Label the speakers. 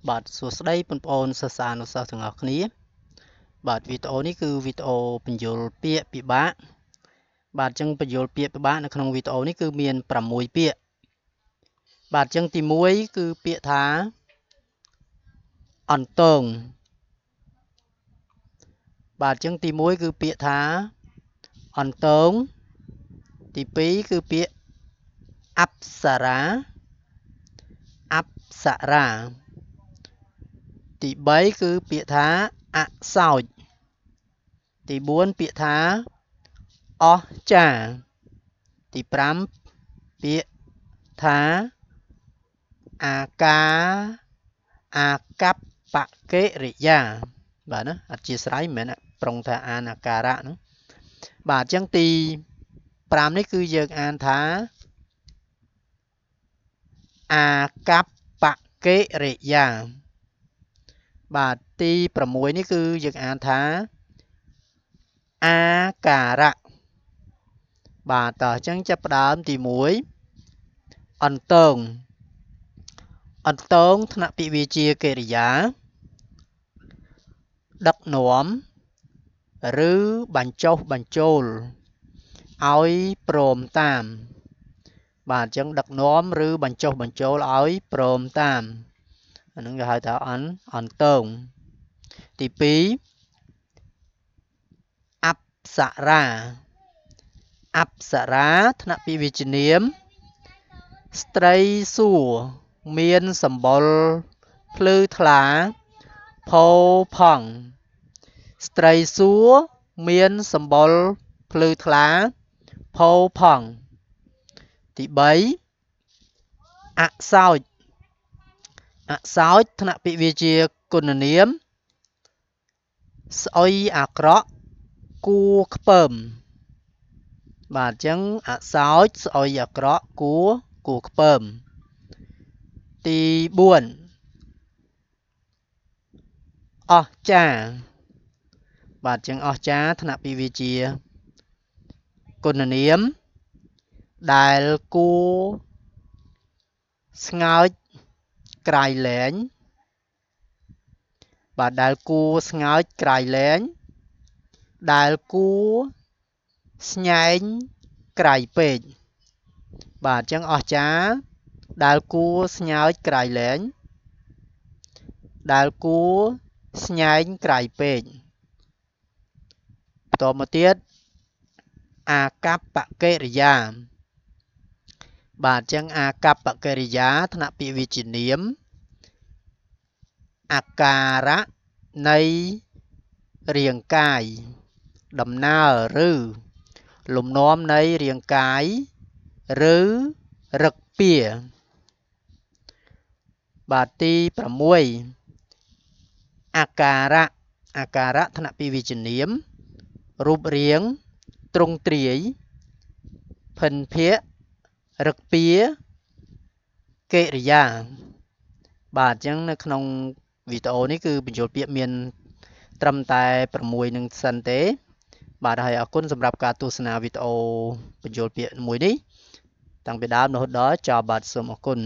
Speaker 1: បាទសួស្តីបងប្អូនសិស្សានុសិស្សទាំងអស់គ្នាបាទវីដេអូនេះគឺវីដេអូបញ្យលពាក្យពិបាកបាទអញ្ចឹងបញ្យលពាក្យពិបាកនៅក្នុងវីដេអូនេះគឺមាន6ពាក្យបាទអញ្ចឹងទី1គឺពាក្យថាអន្តងបាទអញ្ចឹងទី1គឺពាក្យថាអន្តងទី2គឺពាក្យអប្សរាអប្សរាទី3គឺពាក្យថាអសោចទី4ពាក្យថាអស្ចារ្យទី5ពាក្យថាអាកប្បកិរិយាបាទណាអធិស្ឋានមិនមែនប្រុងថាអានអាការៈនោះបាទអញ្ចឹងទី5នេះគឺយើងអានថាអាកប្បកិរិយាបាទទី6នេះគឺយើងអានថាអាការៈបាទតោះអញ្ចឹងចាប់ផ្ដើមទី1អន្តងថ្នាក់ពាក្យវាជាកិរិយាដឹកនាំឬបញ្ចុះបញ្ចូលឲ្យព្រមតាមបាទអញ្ចឹងដឹកនាំឬបញ្ចុះបញ្ចូលឲ្យព្រមតាមអានឹងគេហៅថាអន្តងទី2អប្សរាថ្នាក់ពាក្យវិជ្ជនាមស្ត្រីសួរមានសម្បុរភ្លឺថ្លាផូរផង់ស្ត្រីសួរមានសម្បុរភ្លឺថ្លាផូរផង់ទី3អសោចថ្នាក់ពាក្យវាជាគុណនាមស្អុយអាក្រក់គួរខ្ពើមបាទអញ្ចឹងអសោចស្អុយអាក្រក់គួរខ្ពើមទី4អស្ចារ្យបាទអញ្ចឹងអស្ចារ្យថ្នាក់ពាក្យវាជាគុណនាមដែលគួរស្ងើចក្រៃលែងបាទដែលគួរស្ងើចក្រៃលែងដែលគួរស្ញែងក្រៃពេកបាទអញ្ចឹងអស្ចារ្យដែលគួរស្ញើចក្រៃលែងដែលគួរស្ញែងក្រៃពេកបន្តមកទៀតអាកប្បកិរិយាបាទអញ្ចឹងអាកប្បកិរិយាថ្នាក់ពាក្យវិជ្ជនាមអាការៈនៃរាងកាយដំណើរឬលំនាំនៃរាងកាយឬរឹកពាបាទទី6អាការៈថ្នាក់ពាក្យវិជ្ជនាមរូបរាងទ្រង់ទ្រាយភិនភាគរឹកពាកិរិយាបាទអញ្ចឹងនៅក្នុងវីដេអូនេះគឺបញ្ចូលពាក្យមានត្រឹមតែ6នឹងសិនទេបាទហើយអរគុណសម្រាប់ការទស្សនាវីដេអូបញ្ចូលពាក្យមួយនេះតាំងពីដើមរហូតដល់ចប់បាទសូមអរគុណ